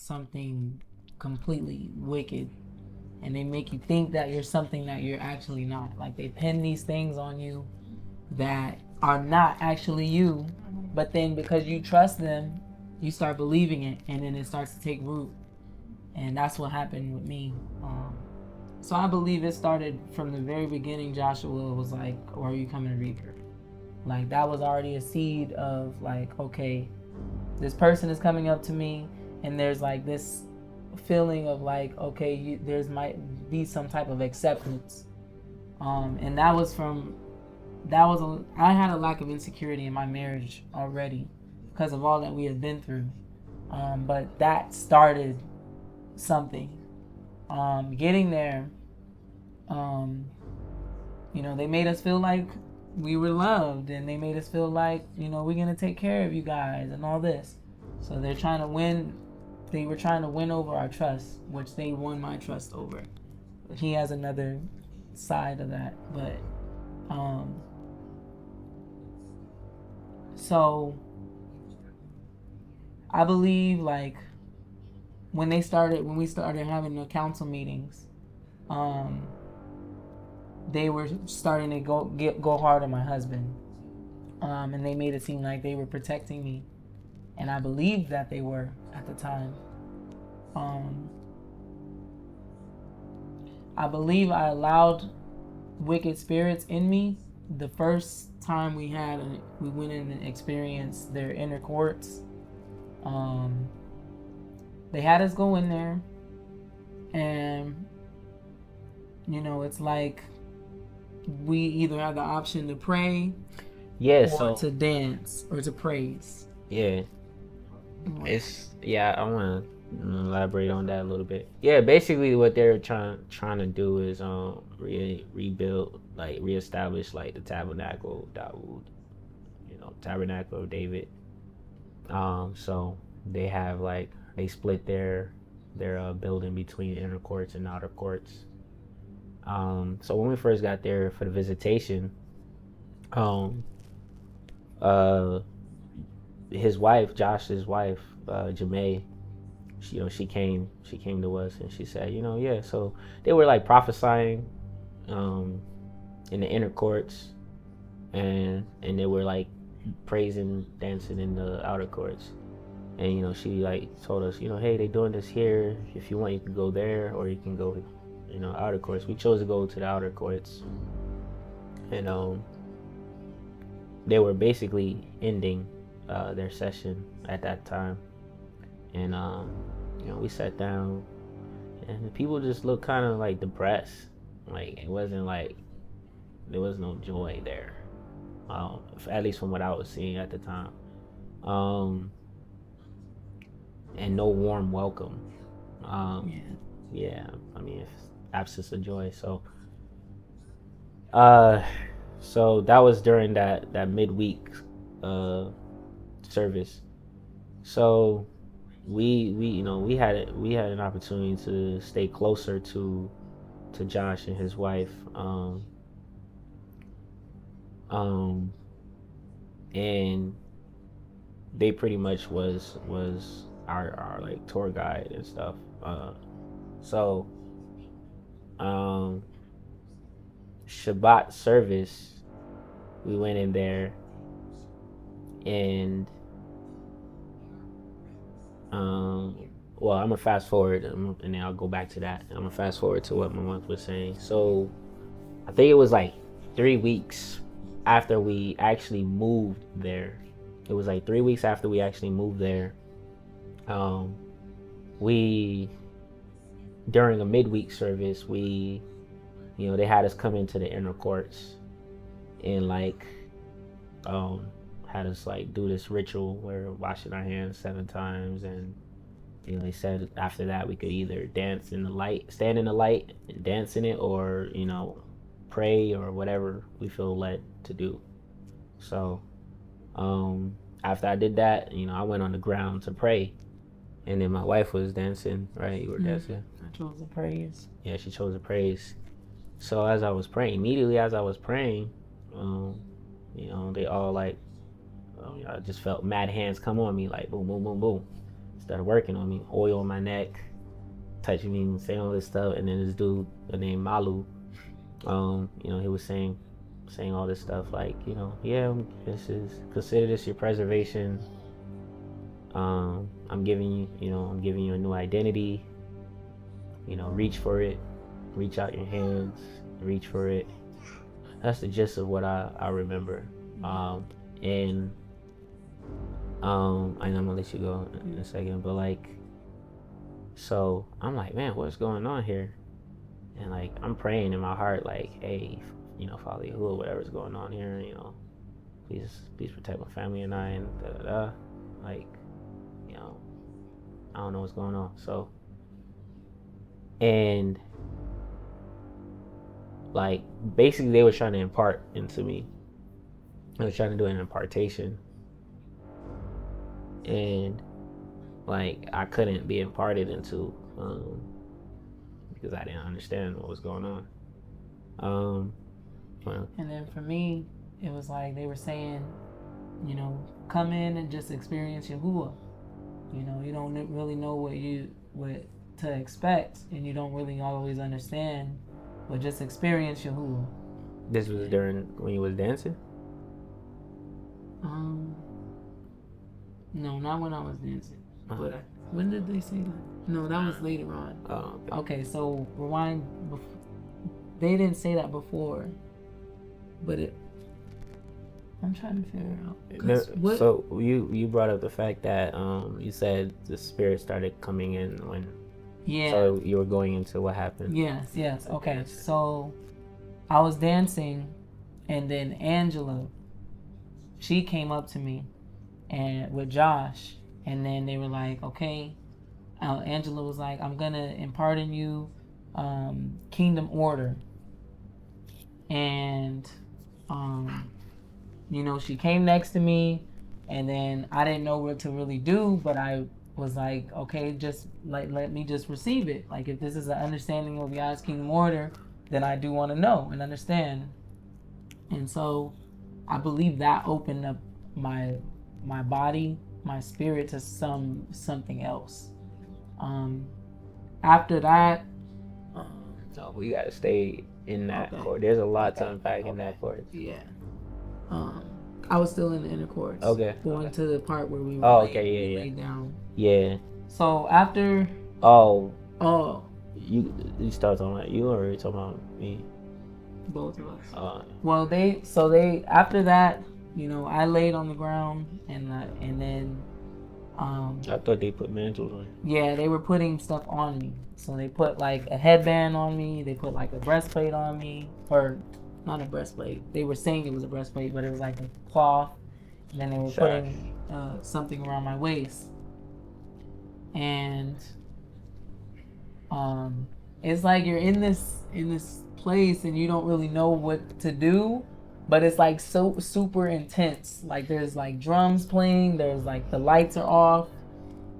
something completely wicked, and they make you think that you're something that you're actually not. Like they pin these things on you that are not actually you, but then because you trust them, you start believing it, and then it starts to take root. And that's what happened with me. So I believe it started from the very beginning. Joshua was like, "Or are you coming to Rebirth?" Like that was already a seed of like, okay, this person is coming up to me, and there's like this feeling of like, okay, there's might be some type of acceptance. And that was from I had a lack of insecurity in my marriage already because of all that we had been through. But that started something. Getting there, they made us feel like we were loved, and they made us feel like, we're gonna take care of you guys and all this. So they're trying to win. They were trying to win over our trust, which they won my trust over. He has another side of that, but so I believe like when we started having the council meetings, they were starting to go hard on my husband, and they made it seem like they were protecting me, and I believed that they were at the time. I believe I allowed wicked spirits in me the first time we went in and experienced their inner courts. They had us go in there, and it's like we either have the option to pray, or to dance, or to praise. Yeah, I want to elaborate on that a little bit. Yeah, basically what they're trying to do is rebuild, like reestablish like the tabernacle Dawood, tabernacle of David. So they have like they split their building between inner courts and outer courts. So when we first got there for the visitation, his wife, Josh's wife, Jamae, she came to us and she said, yeah. So they were like prophesying, in the inner courts, and they were like praising, dancing in the outer courts. And she like told us, hey, they doing this here. If you want, you can go there, or you can go, outer courts. We chose to go to the outer courts, and they were basically ending their session at that time. And we sat down, and the people just looked kind of like depressed. Like it wasn't like there was no joy there, at least from what I was seeing at the time. And no warm welcome. Yeah, I mean, it's absence of joy. So so that was during that midweek service. So we had an opportunity to stay closer to Josh and his wife, and they pretty much was our like tour guide and stuff. So Shabbat service, we went in there, and well, I'm gonna fast forward, and then I'll go back to that. I'm gonna fast forward to what my mom was saying. So I think it was like 3 weeks after we actually moved there. It was like 3 weeks after we actually moved there. We, during a midweek service, they had us come into the inner courts, and like had us like do this ritual where we're washing our hands 7 times, and they said after that we could either dance in the light, stand in the light and dance in it, or pray, or whatever we feel led to do. So after I did that, I went on the ground to pray, and then my wife was dancing. Right, you were dancing. I chose the praise. Yeah, she chose the praise. So as I was praying, immediately as I was praying, they all like, I just felt mad hands come on me, like boom, boom, boom, boom. started working on me, oil on my neck, touching me, saying all this stuff. And then this dude named Malu, he was saying all this stuff like, yeah, consider this your preservation. I'm giving you a new identity. Reach for it, reach out your hands, reach for it. That's the gist of what I remember. And I'm gonna let you go in a second, but like, so I'm like, man, what's going on here? And like, I'm praying in my heart, like, hey, Father Yahuwah, whatever's going on here, please protect my family and I, and da da da. Like, I don't know what's going on. So, and like, basically they were trying to impart into me. They were trying to do an impartation. And like, I couldn't be imparted into, because I didn't understand what was going on. And then for me, it was like they were saying, come in and just experience Yahuwah. You don't really know what to expect, and you don't really always understand, but just experience Yahuwah. This was during when you was dancing? No, not when I was dancing. But when did they say that? No, that was later on. Oh, okay. So rewind. They didn't say that before, but I'm trying to figure out. So you brought up the fact that you said the spirit started coming in when. Yeah. So you were going into what happened. Yes. Okay. So I was dancing, and then Angela, she came up to me, and with Josh, and then they were like, okay. Angela was like, I'm gonna impart in you kingdom order, and she came next to me, and then I didn't know what to really do, but I was like, okay, just like let me just receive it. Like, if this is an understanding of God's kingdom order, then I do want to know and understand. And so I believe that opened up my body, my spirit to something else. After that, no, we gotta stay in that court. There's a lot to unpack in that court. Yeah. I was still in the inner courts. Okay. Going to the part where we were laid down. Yeah. So after. Oh. You start talking about you, or are you talking about me? Both of us. Well, they after that, I laid on the ground, and then. I thought they put mantles on you. Yeah, they were putting stuff on me. So they put like a headband on me. They put like a breastplate on me, or not a breastplate. They were saying it was a breastplate, but it was like a cloth. And then they were putting something around my waist. And it's like you're in this place and you don't really know what to do, but it's like so super intense. Like, there's like drums playing, there's like the lights are off,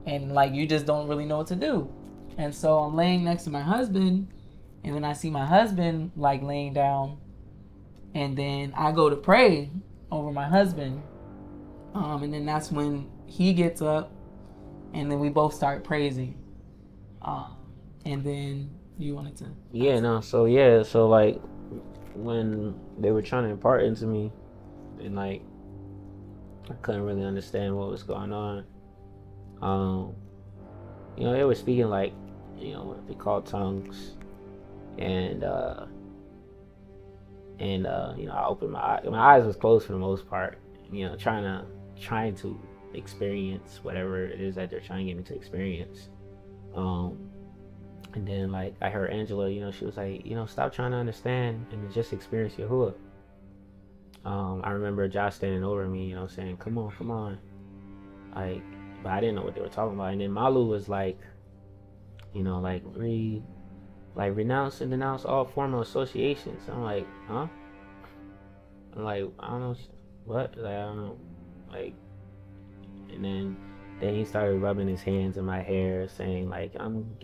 and like you just don't really know what to do. And so I'm laying next to my husband, and then I see my husband like laying down, and then I go to pray over my husband, and then that's when he gets up, and then we both start praising, and then you wanted to. So like when they were trying to impart into me, and like I couldn't really understand what was going on. They were speaking like, what they call tongues, and I opened my eyes was closed for the most part, trying to experience whatever it is that they're trying to get me to experience. And then like I heard Angela, she was like, stop trying to understand and just experience Yahuwah. I remember Josh standing over me, saying, come on. Like, but I didn't know what they were talking about. And then Malu was like, renounce and denounce all formal associations. I'm like, huh? I'm like, I don't know what. Like, I don't know. Like, and then he started rubbing his hands in my hair, saying like, I'm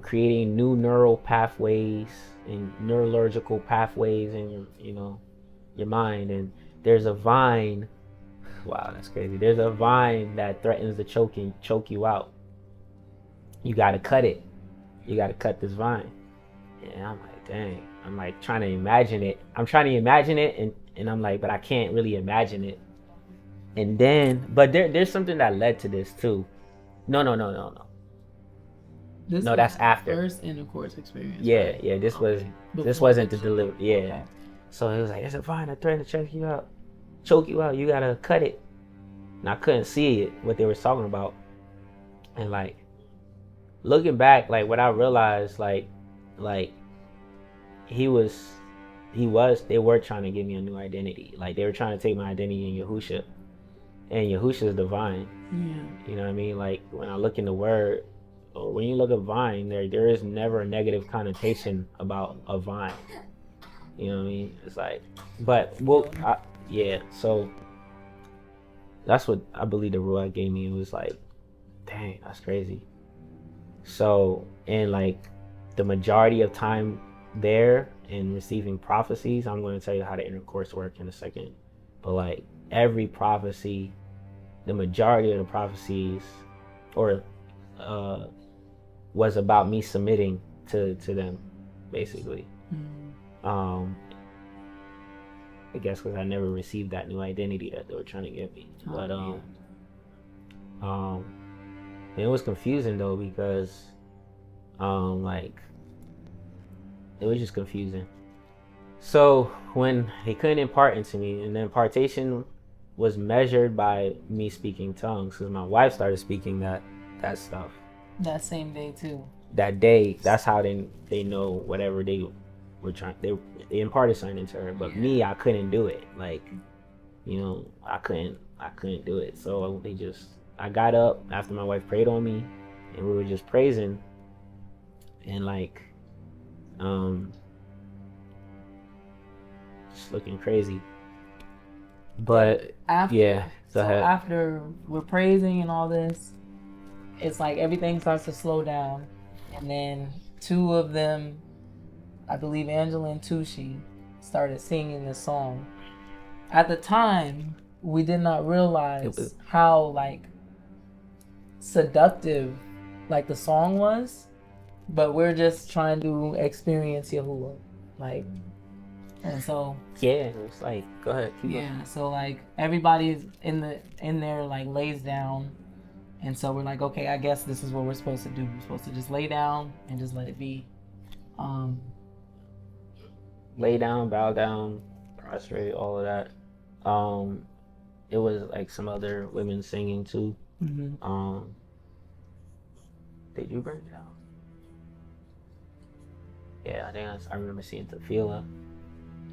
creating new neural pathways and neurological pathways in your mind, and there's a vine Wow, that's crazy. There's a vine that threatens to choke you out. You gotta cut it. You gotta cut this vine. And I'm like, dang. I'm like trying to imagine it. I'm trying to imagine it, and I'm like, but I can't really imagine it. And then, but there's something that led to this too. No. This No, was that's after. First intercourse experience. Yeah, right? yeah. This Okay. wasn't the delivery. Yeah. Okay. So it was like, it's a vine that threatened to choke you out. You gotta cut it. And I couldn't see it, what they were talking about. And like looking back, like what I realized, like they were trying to give me a new identity. Like they were trying to take my identity in Yahusha. And Yahusha is the vine. Yeah. You know what I mean? Like when I look in the word, or when you look at vine, there is never a negative connotation about a vine. You know what I mean? It's like, but so that's what I believe the Ruach gave me. It was like, dang, that's crazy. So, and like the majority of time there in receiving prophecies, I'm going to tell you how the intercourse work in a second. But like every prophecy, the majority of the prophecies, or was about me submitting to them, basically. I guess because I never received that new identity that they were trying to give me. But it was confusing though, because like it was just confusing. So when they couldn't impart into me, and the impartation was measured by me speaking tongues, because my wife started speaking that stuff that same day too. That day, that's how they know whatever they were trying. They imparted something into her, but me, I couldn't do it. Like, you know, I couldn't do it. So I got up after my wife prayed on me, and we were just praising, and like, just looking crazy. But after we're praising and all this, it's like everything starts to slow down, and then two of them, I believe Angela and Tushi, started singing this song. At the time, we did not realize how like seductive like the song was, but we're just trying to experience Yahuwah, like, and so it's like, go ahead, keep going. So like everybody's in there like lays down, and so we're like, okay, I guess this is what we're supposed to do. We're supposed to just lay down and just let it be. Lay down, bow down, prostrate, all of that. It was like some other women singing too. Mm-hmm. Did you burn it down? Yeah, I remember seeing Tefillah.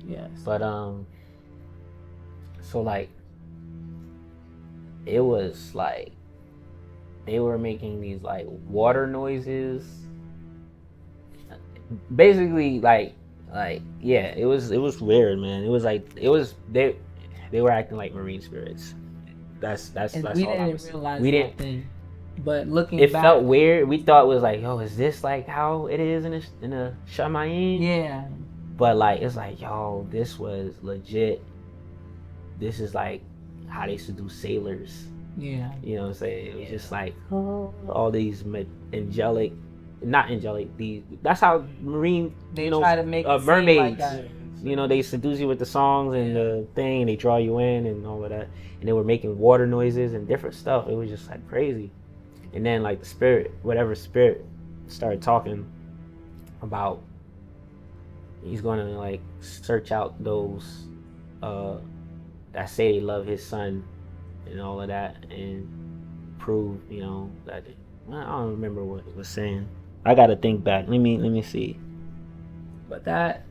Yes. But so like it was like they were making these like water noises. Basically like it was weird, man. It was like they were acting like marine spirits. That's we all didn't realize we that thing. But looking it back, felt weird. We thought it was like, yo, is this like how it is in a Shamayim? Yeah. But like it's like, yo, this was legit. This is like how they seduce sailors. Yeah. You know what I'm saying? It was just like all these angelic, not angelic. That's how marine. They try to make mermaids. Like you know, they seduce you with the songs and the thing, and they draw you in and all of that. And they were making water noises and different stuff. It was just like crazy. And then like the spirit, whatever spirit, started talking about. He's going to like search out those that say they love his son and all of that, and prove, you know, that I don't remember what it was saying. I gotta think back. Let me see. But that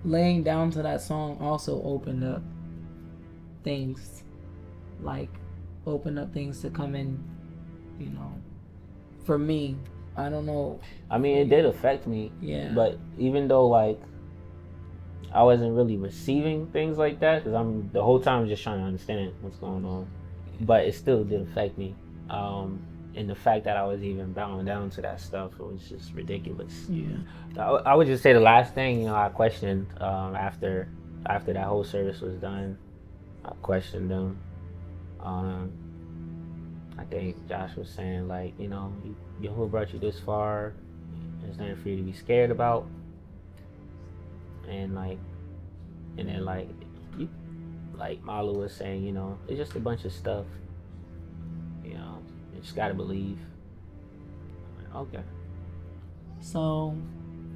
laying down to that song also opened up things, like opened up things to come in, you know. For me, I don't know. I mean, it did affect me. Yeah. But even though like I wasn't really receiving things like that, because I'm the whole time just trying to understand what's going on, but it still did affect me. And the fact that I was even bowing down to that stuff, it was just ridiculous. Yeah. I would just say the last thing, you know, I questioned after that whole service was done. I questioned them. I think Josh was saying like, you know, Yahuwah brought you this far. There's nothing for you to be scared about. And like, and then like, you, like Malu was saying, you know, it's just a bunch of stuff. You know, you just gotta believe. I'm like, okay. So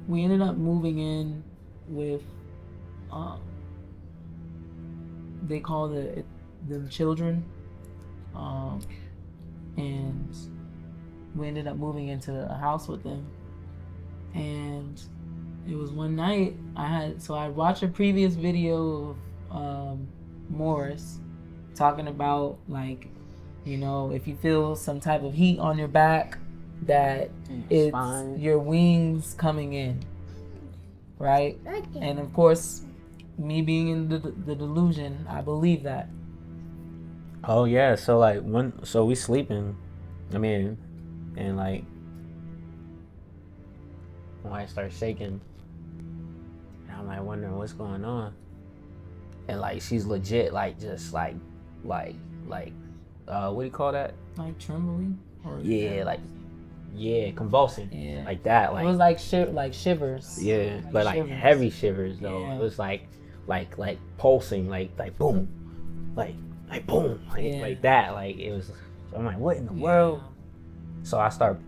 we ended up moving in with, they call the children, and we ended up moving into a house with them. And it was one night I watched a previous video of Morris talking about, like, you know, if you feel some type of heat on your back, that it's Spine. your wings coming in, right? And of course, me being in the delusion, I believe that. Oh yeah, so like so we sleeping, I mean, and like when I start shaking, and I'm like wondering what's going on, and like she's legit like just like what do you call that? Like trembling, or Yeah, convulsing, yeah, like that. Like it was like shivers. yeah, like but like shivers. heavy shivers though. Yeah. It was like pulsing, like boom, like boom, like that. Like it was. I'm like, what in the world? So I start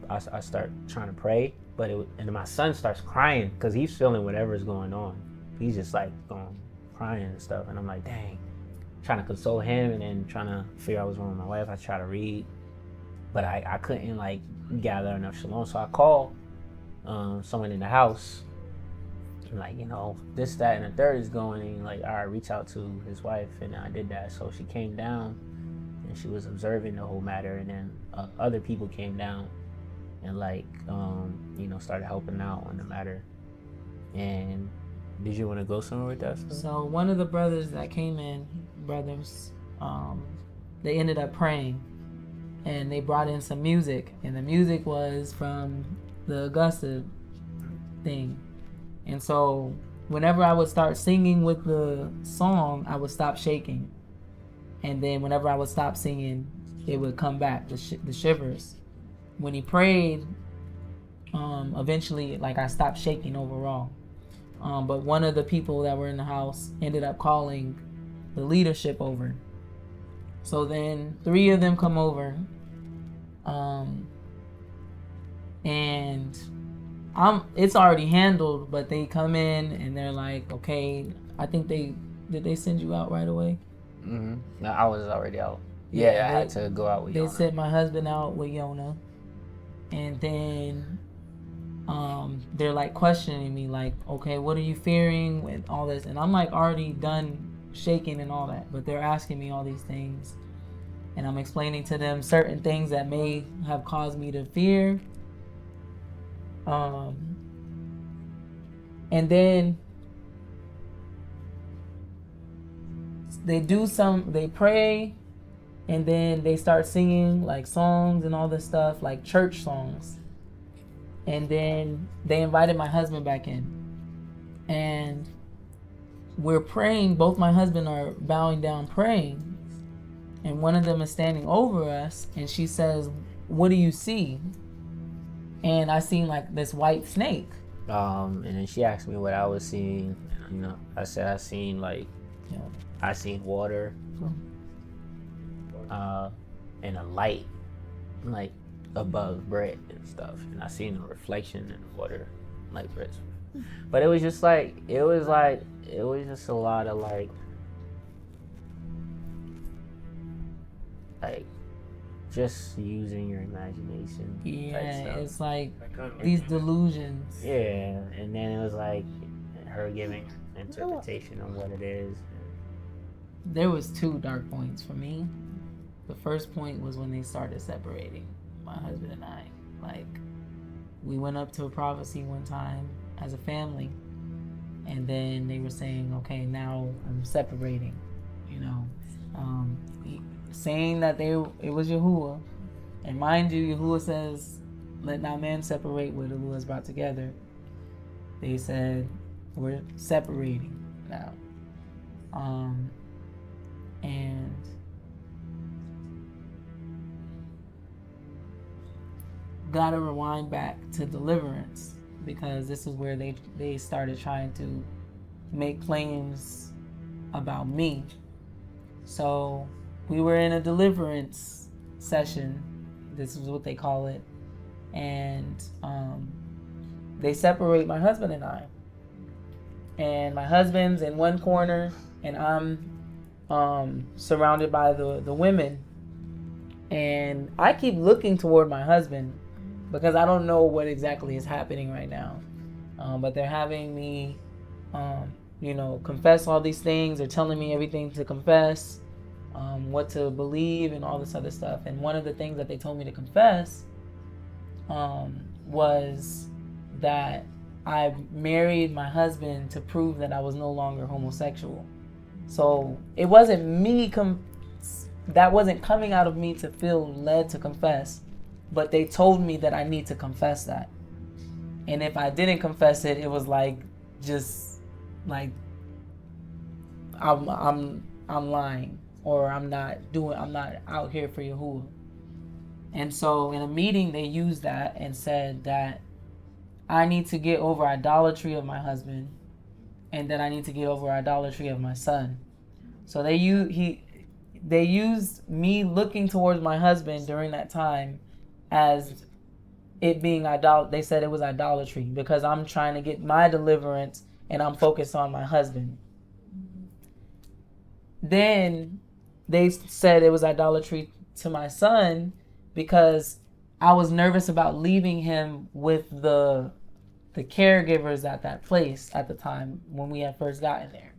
trying to pray, but and my son starts crying because he's feeling whatever's going on. He's just like crying and stuff, and I'm like, dang, trying to console him and then trying to figure out what's wrong with my wife. I try to read, but I couldn't like gather enough shalom. So I call someone in the house. I'm like, you know, this, that, and the third is going, and like, all right, reach out to his wife, and I did that. So she came down, and she was observing the whole matter, and then other people came down, and like, you know, started helping out on the matter. And did you want to go somewhere with that? So one of the brothers that came in, they ended up praying, and they brought in some music, and the music was from the Augusta thing. And so whenever I would start singing with the song, I would stop shaking. And then whenever I would stop singing, it would come back, the shivers. When he prayed, eventually, like, I stopped shaking overall. But one of the people that were in the house ended up calling the leadership over. So then 3 of them come over. And it's already handled, but they come in and they're like, okay, I think did they send you out right away? Mm-hmm. No, I was already out. Yeah, I had to go out with Yona. They sent my husband out with Yona. And then they're like questioning me, like, okay, what are you fearing with all this? And I'm like already done shaking and all that, but they're asking me all these things. And I'm explaining to them certain things that may have caused me to fear. And then they pray, and then they start singing like songs and all this stuff, like church songs. And then they invited my husband back in, and we're praying. Both my husband are bowing down praying, and one of them is standing over us, and she says, "What do you see?" And I seen like this white snake. And then she asked me what I was seeing. You know, I said I seen I seen water, and a light, like above bread and stuff, and I seen a reflection in the water, like bread. But it was just a lot of like just using your imagination. Yeah, it's like these delusions. Yeah, and then it was like her giving interpretation on what it is. There was 2 dark points for me. The first point was when they started separating, my husband and I. Like, we went up to a prophecy one time as a family, and then they were saying, okay, now I'm separating, you know, saying that it was Yahuwah. And mind you, Yahuwah says, let not man separate what Yahuwah has brought together. They said, we're separating now. And gotta rewind back to Deliverance, because this is where they started trying to make claims about me. So we were in a deliverance session, this is what they call it, and they separate my husband and I. And my husband's in one corner, and I'm surrounded by the women. And I keep looking toward my husband because I don't know what exactly is happening right now. But they're having me, confess all these things. They're telling me everything to confess, what to believe, and all this other stuff. And one of the things that they told me to confess was that I married my husband to prove that I was no longer homosexual. So it wasn't me, that wasn't coming out of me to feel led to confess, but they told me that I need to confess that. And if I didn't confess it, it was like, just like, I'm lying, or I'm not out here for Yahuwah. And so in a meeting, they used that and said that I need to get over idolatry of my husband, and that I need to get over idolatry of my son. So they used me looking towards my husband during that time as it being idolatry. They said it was idolatry because I'm trying to get my deliverance and I'm focused on my husband. Then they said it was idolatry to my son because I was nervous about leaving him with the caregivers at that place at the time when we had first gotten there.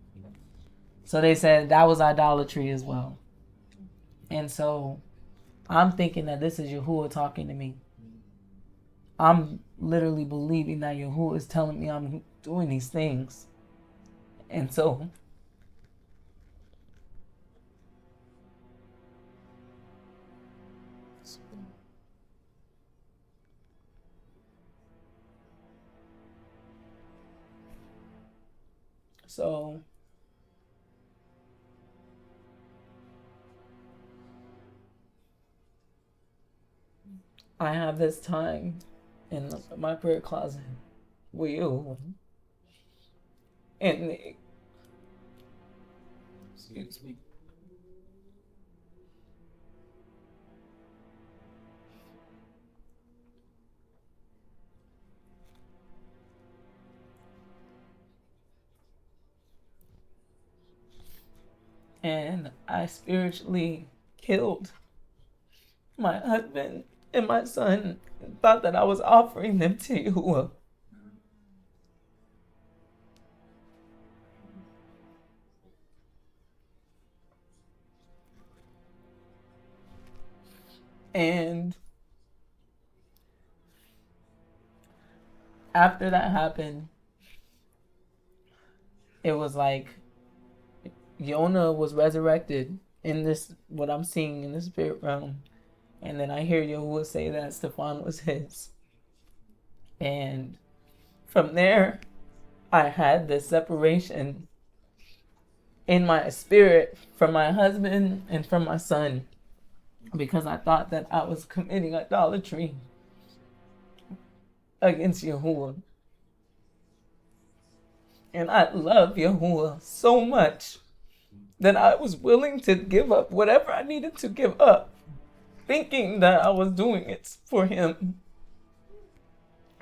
So they said that was idolatry as well. And so I'm thinking that this is Yahuwah talking to me. I'm literally believing that Yahuwah is telling me I'm doing these things. And so I have this time in my prayer closet with you. And excuse me. And I spiritually killed my husband and my son and thought that I was offering them to you. And after that happened, it was like Yonah was resurrected in this, what I'm seeing in the spirit realm. And then I hear Yahuwah say that Staphan was his. And from there, I had this separation in my spirit from my husband and from my son, because I thought that I was committing idolatry against Yahuwah. And I love Yahuwah so much that I was willing to give up whatever I needed to give up, thinking that I was doing it for him.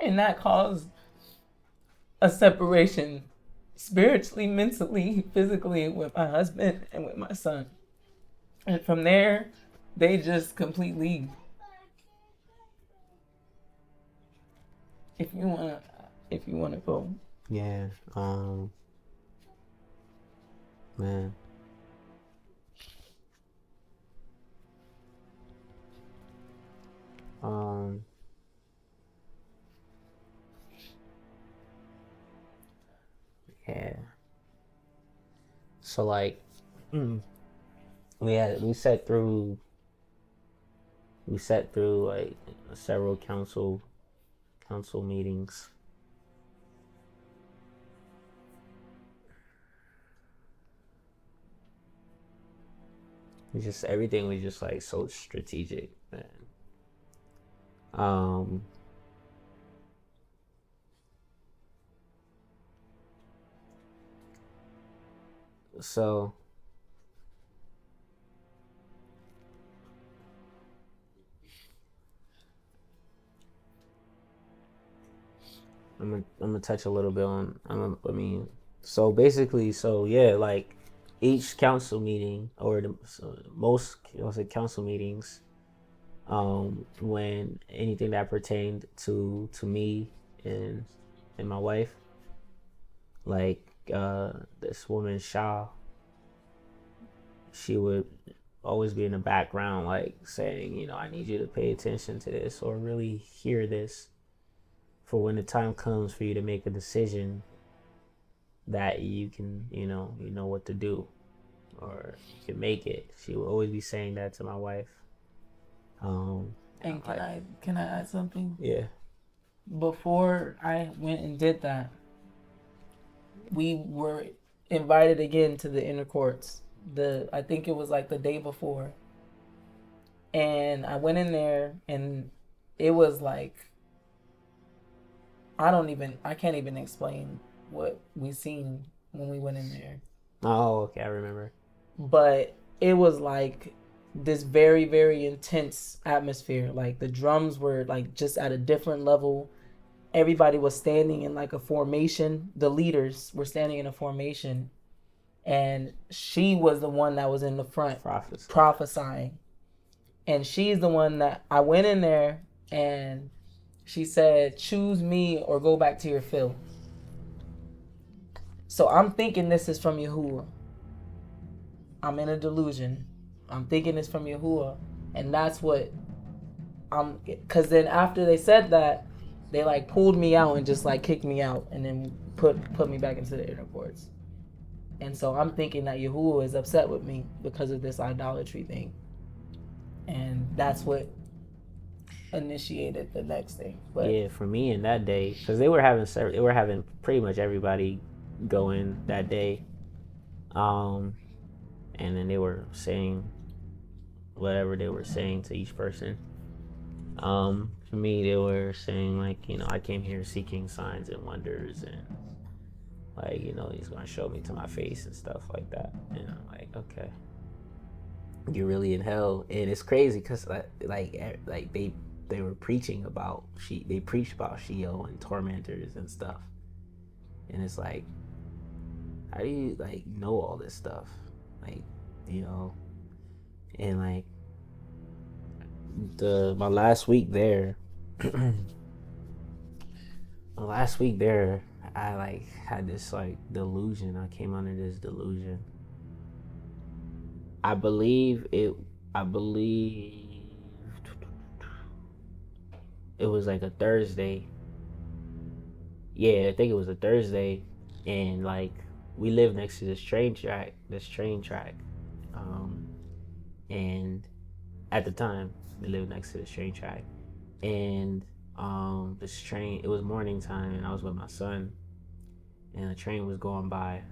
And that caused a separation spiritually, mentally, physically with my husband and with my son. And from there, they just completely, if you wanna go. Yeah. Man. Yeah. So like, we sat through like several council meetings. It's just everything was just like so strategic, man. So I'm gonna touch a little bit on. So basically, like each council meeting or most council meetings, when anything that pertained to me and my wife, like this woman Shah, she would always be in the background, like saying, I need you to pay attention to this or really hear this, for when the time comes for you to make a decision, that you can, you know what to do, or you can make it. She will always be saying that to my wife. And can I add something? Yeah. Before I went and did that, we were invited again to the inner courts. I think it was like the day before. And I went in there and it was like, I can't even explain what we seen when we went in there. Oh, okay, I remember. But it was like this very, very intense atmosphere. Like the drums were like just at a different level. Everybody was standing in like a formation. The leaders were standing in a formation. And she was the one that was in the front prophesying. And she's the one that I went in there and she said, choose me or go back to your field. So I'm thinking this is from Yahuwah. I'm in a delusion. I'm thinking it's from Yahuwah. And that's what because then after they said that, they like pulled me out and just like kicked me out and then put me back into the inner courts. And so I'm thinking that Yahuwah is upset with me because of this idolatry thing. And that's what initiated the next thing. But yeah, for me in that day, because they were having pretty much everybody going that day, and then they were saying whatever they were saying to each person. For me, they were saying like, I came here seeking signs and wonders, and like, he's gonna show me to my face and stuff like that. And I'm like, okay, you're really in hell. And it's crazy because like they were preaching about they preached about Sheol and tormentors and stuff. And it's like, how do you like know all this stuff? Like, and like my last week there, I like had this like delusion. I came under this delusion. I believe it was like a Thursday. Yeah, I think it was a Thursday, and like we lived next to this train track. And at the time we lived next to this train track, and this train, it was morning time, and I was with my son, and the train was going by,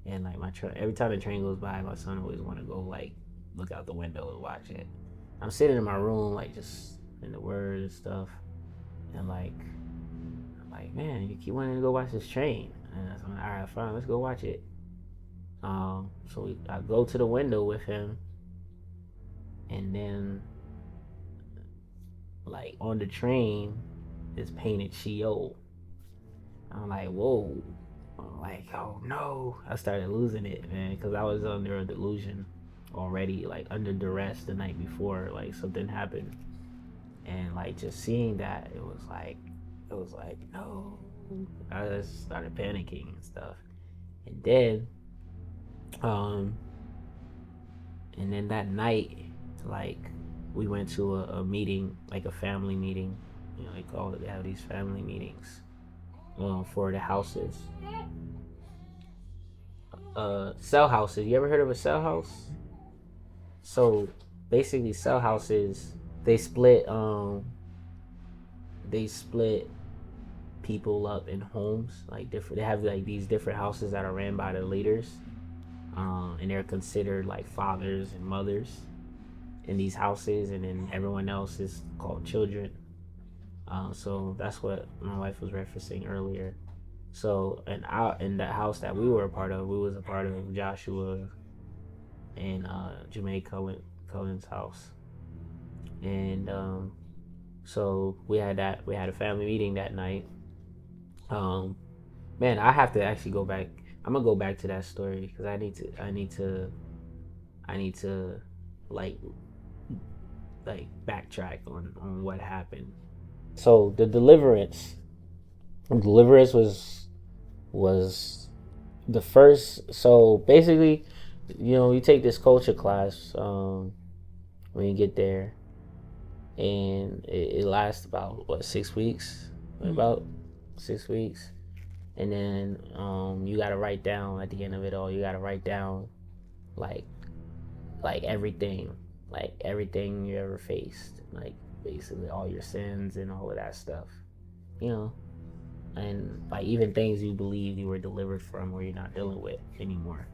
and like every time the train goes by, my son always want to go like look out the window and watch it. I'm sitting in my room like just in the Word and stuff, and like I'm like, man, you keep wanting to go watch this train, and I was like, all right, fine, let's go watch it. So I go to the window with him, and then like on the train is painted Sheol. I'm like, whoa. I'm like, oh no. I started losing it, man, because I was under a delusion already, like under duress the night before, like something happened. And like just seeing that, it was like no. I just started panicking and stuff. And then that night, like we went to a meeting, like a family meeting. They have these family meetings for the houses. Cell houses. You ever heard of a cell house? So basically, cell houses, they split people up in homes, like different. They have like these different houses that are ran by the leaders, and they're considered like fathers and mothers in these houses, and then everyone else is called children. So that's what my wife was referencing earlier. So, and out in that house that we were a part of, we was a part of Joshua and Jermaine Cullen's house, and so we had a family meeting that night. Man, I have to actually go back. I'm gonna go back to that story because I need to like backtrack on what happened. So the deliverance was the first. So basically, you take this culture class when you get there, and it lasts about 6 weeks, about 6 weeks, and then you got to write down at the end of it all. You got to write down like everything you ever faced, like basically all your sins and all of that stuff, and like even things you believed you were delivered from or you're not dealing with anymore.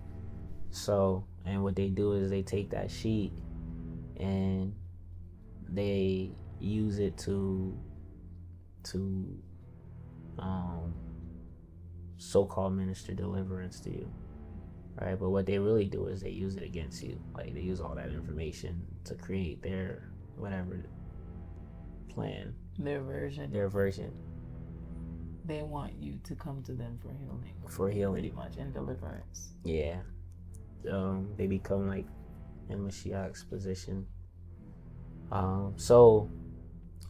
So, and what they do is they take that sheet and they use it to so-called minister deliverance to you, right? But what they really do is they use it against you. Like they use all that information to create their whatever plan, their version. They want you to come to them for healing. Pretty much, and deliverance. Yeah. They become like in Mashiach's position. So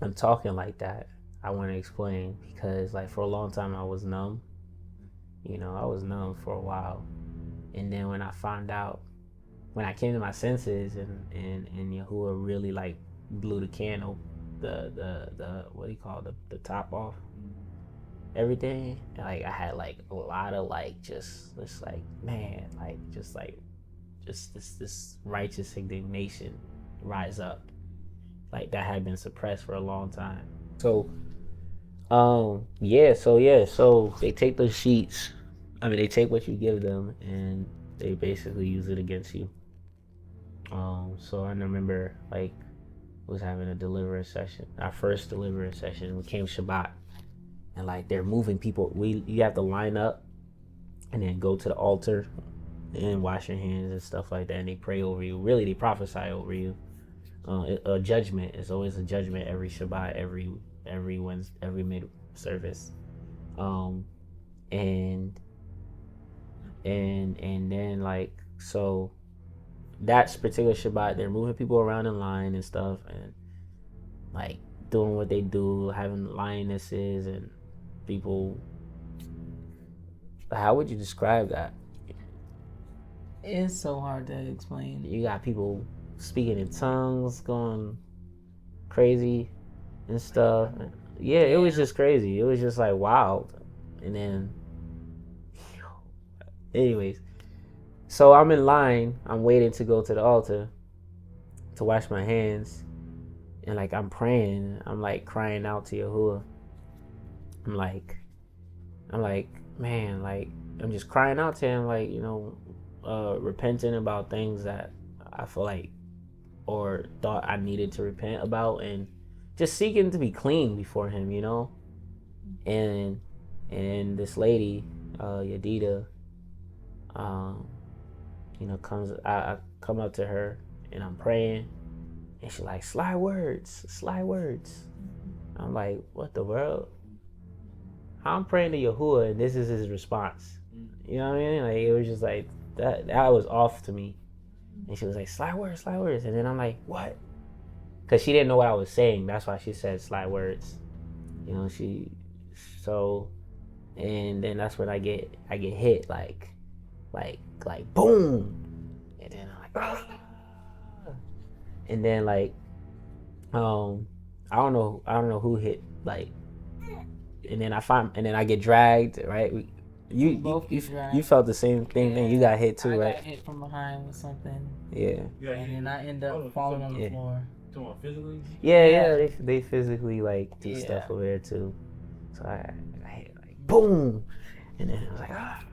I'm talking like that. I want to explain because like for a long time I was numb. I was numb for a while. And then when I came to my senses and Yahuwah really like blew the candle, the what do you call it, the top off everything, and like I had like a lot of like just like man, like just this righteous indignation rise up, like that had been suppressed for a long time. So so they take those sheets, they take what you give them and they basically use it against you. So I remember like was having a deliverance session, our first deliverance session. We came Shabbat, and like they're moving people. You have to line up and then go to the altar and wash your hands and stuff like that. And they pray over you. Really, they prophesy over you. A judgment is always a judgment every Shabbat, every Wednesday, every mid service. And then like so that particular Shabbat, they're moving people around in line and stuff, and like doing what they do, having lionesses and people. How would you describe that? It's so hard to explain. You got people speaking in tongues, going crazy and stuff. Yeah, it was just crazy. It was just like wild. And then, anyways, so I'm in line. I'm waiting to go to the altar to wash my hands. And like I'm praying. I'm like crying out to Yahuwah. I'm like, man, like I'm just crying out to him, like, repenting about things that I feel like or thought I needed to repent about, and just seeking to be clean before him, And this lady, Yadida, comes. I come up to her and I'm praying, and she's like, sly words. I'm like, what the world? I'm praying to Yahuwah, and this is his response. You know what I mean? Like it was just like that was off to me. And she was like, sly words. And then I'm like, what? Because she didn't know what I was saying. That's why she said sly words. And then that's when I get hit like boom. And then I'm like, ah. And then like I don't know who hit, like, and then I get dragged, right? You felt the same thing, then you got hit too, right? I got hit from behind with something. Yeah. And then I end up falling on the floor. Physically? Yeah, they physically like do stuff over there too. So I hit like boom, and then I was like, ah,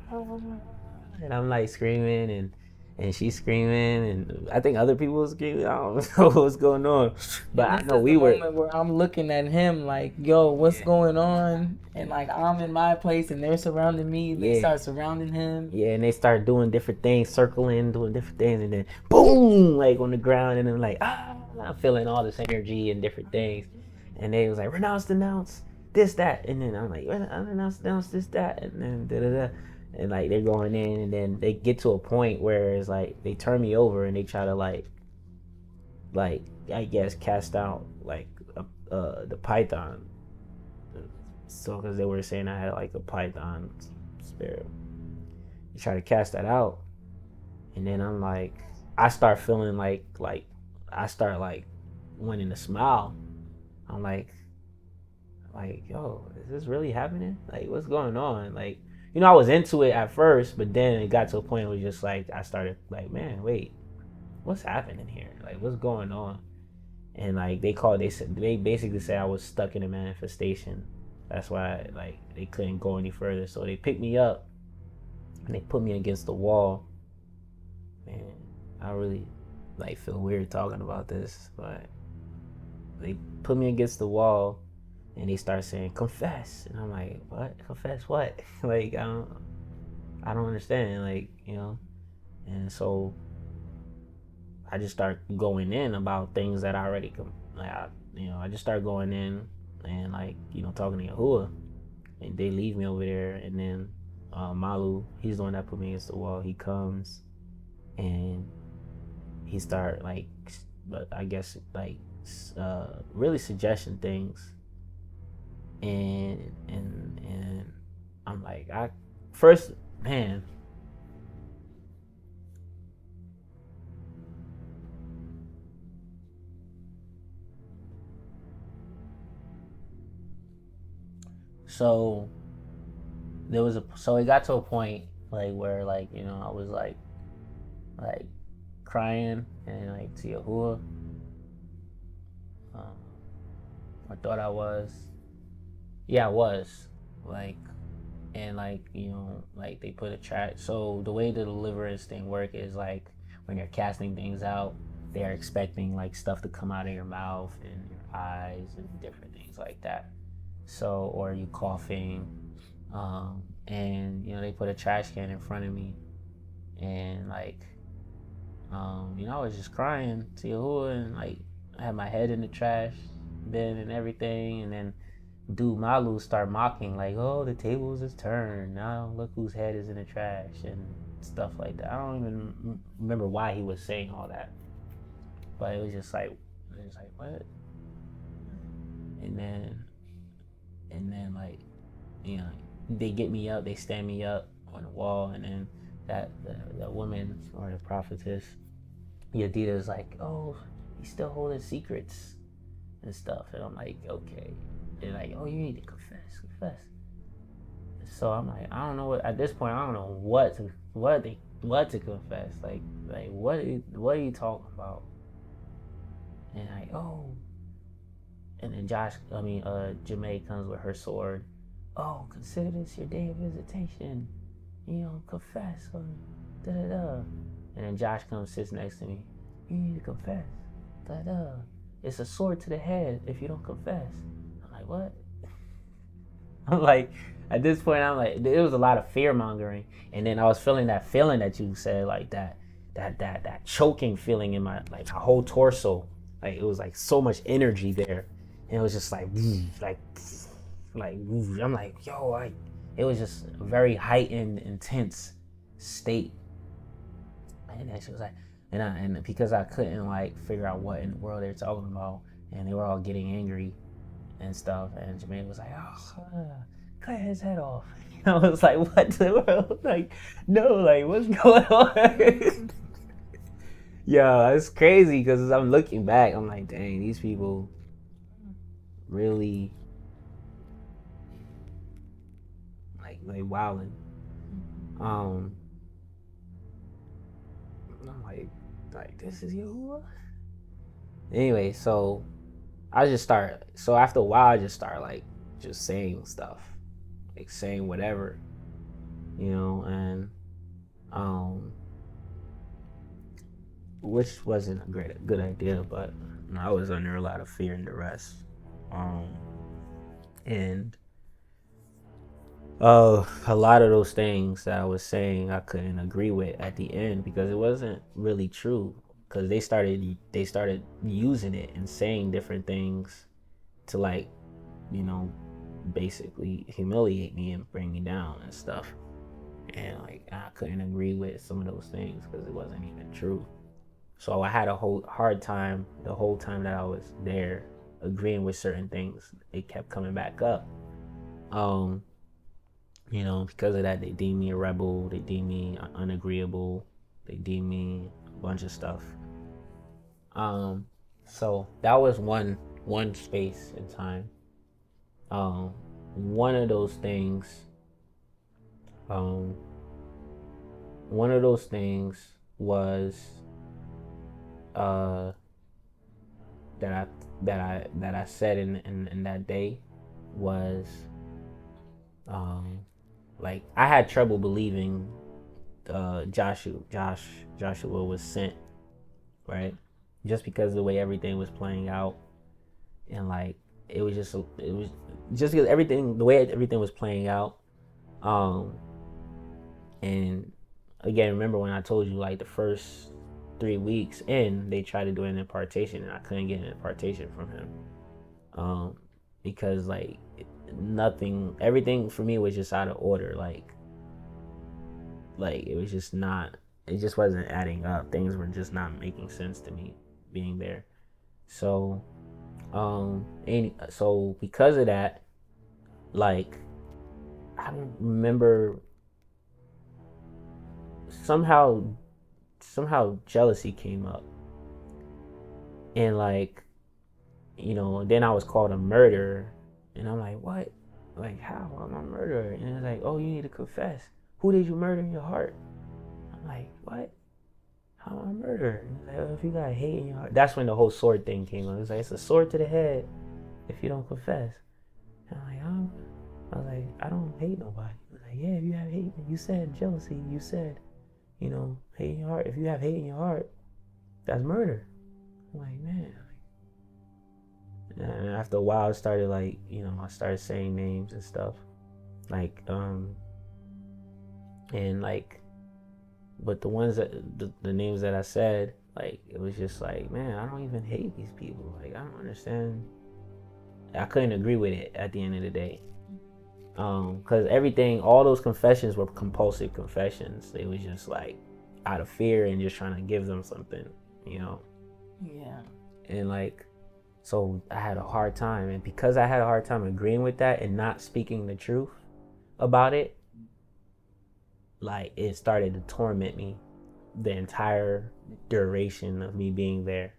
and I'm like screaming, and and she's screaming, and I think other people were screaming. I don't know what's going on, but I This know is we the were. moment where I'm looking at him like, yo, what's Yeah. going on? And like I'm in my place and they're surrounding me. They Yeah. start surrounding him. Yeah, and they start doing different things, circling, doing different things, and then boom, like on the ground, and then like I'm feeling all this energy and different things, and they was like denounce this that, and then I'm like denounce this that, and then da da da, and like they're going in, and then they get to a point where it's like they turn me over and they try to like I guess cast out like the python, so because they were saying I had like a python spirit. You try to cast that out, and then I'm like, I start feeling like I start like wanting to smile. I'm like, yo, is this really happening? Like, what's going on? Like, I was into it at first, but then it got to a point where just like I started like, man, wait, what's happening here? Like, what's going on? And like they basically said I was stuck in a manifestation. That's why like they couldn't go any further. So they picked me up and they put me against the wall. Man, I really like feel weird talking about this, but they put me against the wall and they start saying confess, and I'm like, what? Confess what? Like I don't understand, like, and so I just start going in about things that I already I just start going in and like talking to Yahuwah, and they leave me over there, and then Malu, he's the one that put me against the wall. He comes and he start like, I guess like really suggesting things, and I'm like, first, man, so it got to a point like where like I was like crying and like to Yahuwah. I thought I was. Yeah, I was. Like, and like, like they put a track. So the way the deliverance thing work is like when you're casting things out, they're expecting like stuff to come out of your mouth and your eyes and different things like that. So, or you coughing. And they put a trash can in front of me, and like I was just crying to Yahuwah, and like I had my head in the trash bin and everything, and then dude Malu start mocking like, oh, the tables is turned now, look whose head is in the trash and stuff like that. I don't even remember why he was saying all that, but it was just like what? And then like they get me up, they stand me up on the wall, and then that woman or the prophetess Yadida is like, oh, he's still holding secrets and stuff, and I'm like, okay. They're like, oh, you need to confess. So I'm like, I don't know what, at this point I don't know what to confess. Like what are you talking about? And like, oh, and then Jamae comes with her sword. Oh, consider this your day of visitation. Confess. Or da da da. And then Josh comes, sits next to me. You need to confess. Da da. It's a sword to the head if you don't confess. I'm like, what? I'm like, at this point, I'm like, there was a lot of fear mongering, and then I was feeling that feeling that you said, like that choking feeling in my like my whole torso. Like it was like so much energy there, and it was just like I'm like, yo, it was just a very heightened, intense state. And then she was like, and because I couldn't like figure out what in the world they were talking about, and they were all getting angry and stuff, and Jermaine was like, oh, cut his head off. I was like, what the world? Like, no, like, what's going on? Yeah, it's crazy because I'm looking back, I'm like, dang, these people really like wilding. I'm like this is Yahuwah. Anyway, so after a while I just start like just saying stuff, like saying whatever, and which wasn't a good idea, but I was under a lot of fear and duress. And a lot of those things that I was saying I couldn't agree with at the end because it wasn't really true. Because they started using it and saying different things to, like, you know, basically humiliate me and bring me down and stuff. And like I couldn't agree with some of those things because it wasn't even true. So I had a whole hard time the whole time that I was there agreeing with certain things. It kept coming back up. Um, because of that, they deemed me a rebel. They deemed me unagreeable. They deemed me a bunch of stuff. So that was one space in time. One of those things. Um, one of those things was uh, that I said in that day was like I had trouble believing Joshua was sent, right? Just because of the way everything was playing out, and like it was just because the way everything was playing out. And again, remember when I told you like the first 3 weeks in, they tried to do an impartation, and I couldn't get an impartation from him, because like everything for me was just out of order. Like it was just not, it just wasn't adding up. Things were just not making sense to me being there. So, so because of that, like I don't remember, somehow jealousy came up, and like then I was called a murderer, and I'm like, what? Like, how? I'm a murderer? And it's like, oh, you need to confess. Who did you murder in your heart? I'm like, what? How am I a murderer? And it's like, oh, if you got hate in your heart. That's when the whole sword thing came up. It's like, it's a sword to the head if you don't confess. And I'm like, I was like, I don't hate nobody. I was like, yeah, if you have hate, you said jealousy, you said, hate in your heart. If you have hate in your heart, that's murder. I'm like, man. And after a while, I started like, I started saying names and stuff, like, and like, but the ones that the names that I said, like, it was just like, man, I don't even hate these people. Like, I don't understand. I couldn't agree with it at the end of the day, because all those confessions were compulsive confessions. It was just like out of fear and just trying to give them something, Yeah. And like, so I had a hard time, and because I had a hard time agreeing with that and not speaking the truth about it, like it started to torment me the entire duration of me being there.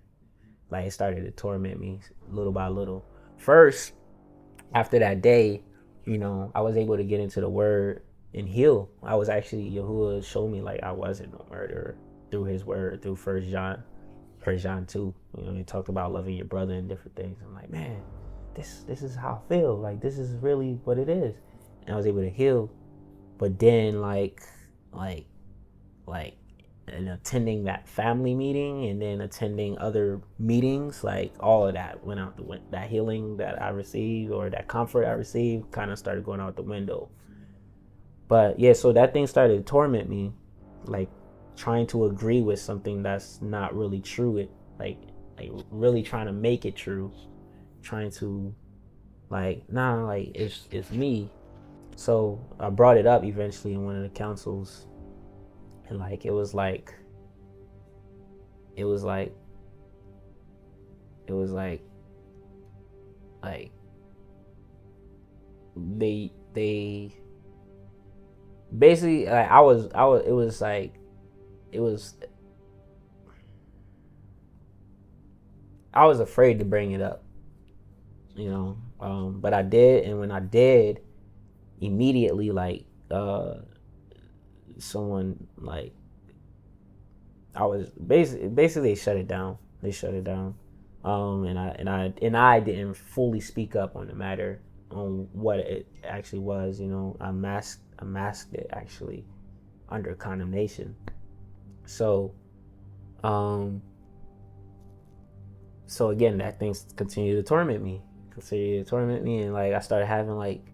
Like it started to torment me little by little. First, after that day, I was able to get into the word and heal. I was actually, Yahuwah showed me like I wasn't a murderer through his word, through First John 2. He talked about loving your brother and different things. I'm like, man, this is how I feel. Like this is really what it is. And I was able to heal. But then like and attending that family meeting and then attending other meetings, like all of that went out the window. That healing that I received or that comfort I received kind of started going out the window. But yeah, so that thing started to torment me, like trying to agree with something that's not really true. It like really trying to make it true, trying to like, nah, like it's me. So I brought it up eventually in one of the councils, and like it was like they basically, like I was it was like it was I was afraid to bring it up, but I did, and when I did, immediately like someone like I was basically they shut it down. And I didn't fully speak up on the matter, on what it actually was. I masked it actually under condemnation. So So again, that thing continued to torment me, and like I started having like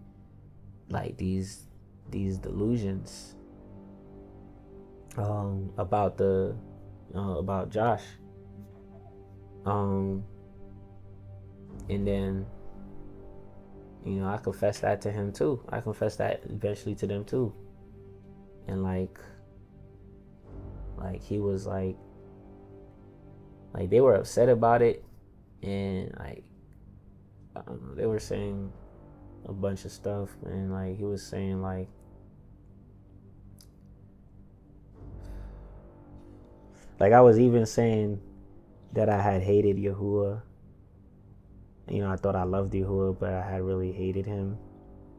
these delusions about about Josh, and then I confessed that to him too. I confessed that eventually to them too, and like he was like they were upset about it, and like I don't know, they were saying a bunch of stuff, and like he was saying like I was even saying that I had hated Yahuwah. I thought I loved Yahuwah, but I had really hated him.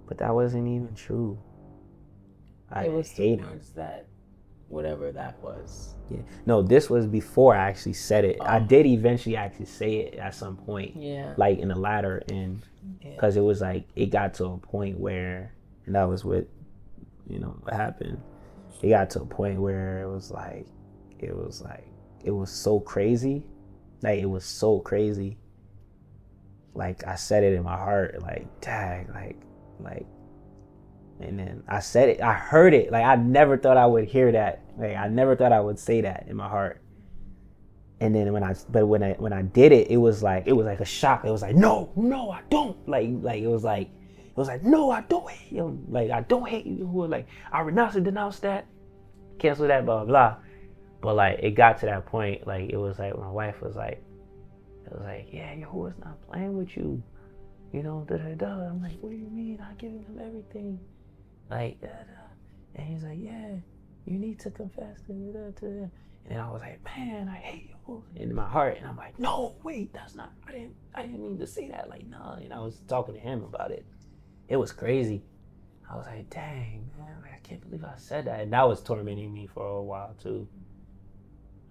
But that wasn't even true. I hate him. That whatever that was. Yeah. No, this was before I actually said it. I did eventually actually say it at some point. Yeah. Like in the latter, and because it was like it got to a point where, and that was what what happened. It got to a point where it was so crazy. Like it was so crazy. Like I said it in my heart, like dang, like and then I said it, I heard it. Like I never thought I would hear that. Like I never thought I would say that in my heart. And then when I did it, it was like a shock. It was like, no, I don't. Like it was like no, I don't hate him. Like I don't hate you. Like I renounce and denounce that, cancel that, blah blah blah. But like it got to that point, like it was like my wife was like, yeah, Yahuwah's not playing with you, da da da. I'm like, what do you mean? I'm giving him everything, like da da. And he's like, yeah, you need to confess, da da da. And I was like, man, I hate you in my heart. And I'm like, no, wait, that's not. I didn't mean to say that. Like, no. And I was talking to him about it. It was crazy. I was like, dang, man, I can't believe I said that. And that was tormenting me for a while too.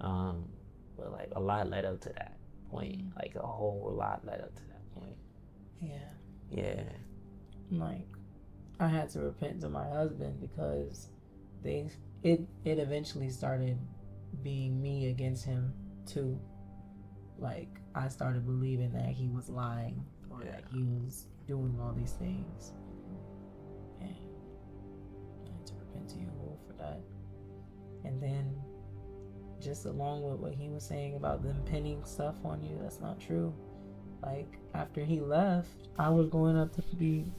But like a lot led up to that point. Like a whole lot led up to that point. Yeah. Yeah. Like I had to repent to my husband because it eventually started being me against him too. Like I started believing that he was lying or that he was doing all these things, and I had to repent to you for that. And then just along with what he was saying about them pinning stuff on you, that's not true. Like after he left, I was going up to be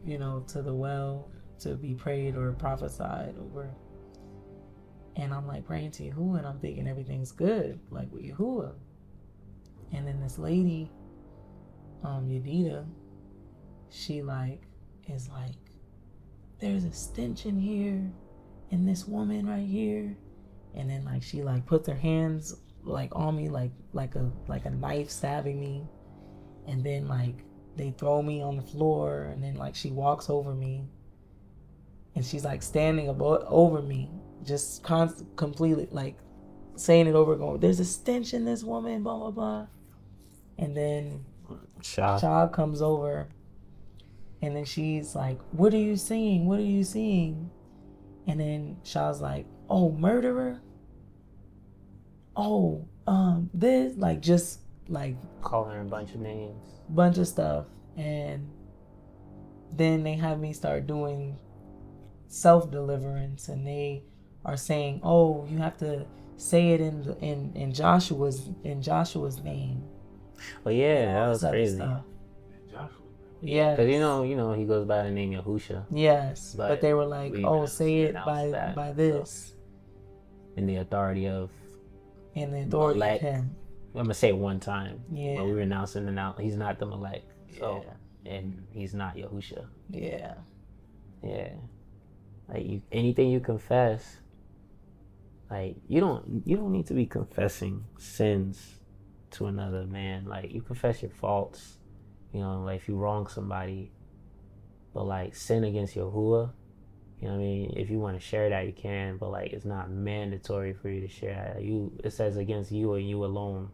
to the well to be prayed or prophesied over. And I'm like praying to Yahuwah, and I'm thinking everything's good, like with Yahuwah. And then this lady, Yedida, she is like, there's a stench in here, and this woman right here. And then she puts her hands on me like a knife stabbing me. And then they throw me on the floor, and then she walks over me, and she's standing over me, just completely saying it over, going, there's a stench in this woman, blah blah blah. And then Shah comes over, and then she's like, what are you seeing? And then Shah's like, oh, murderer, oh, this, just calling her a bunch of names, bunch of stuff. And then they have me start doing self-deliverance, and they are saying, oh, you have to say it in Joshua's name. Oh yeah, that was crazy. Yeah, because he goes by the name Yahusha. Yes, but they were like, oh, say it by this, so, in the authority of Malek. Him. I'm gonna say it one time. Yeah, but we renouncing now. He's not the Malek. So and he's not Yahusha. Yeah. Yeah. Anything you confess, you don't need to be confessing sins to another man. You confess your faults, if you wrong somebody, but sin against Yahuwah, what I mean? If you want to share that, you can, but it's not mandatory for you to share that. It says against you and you alone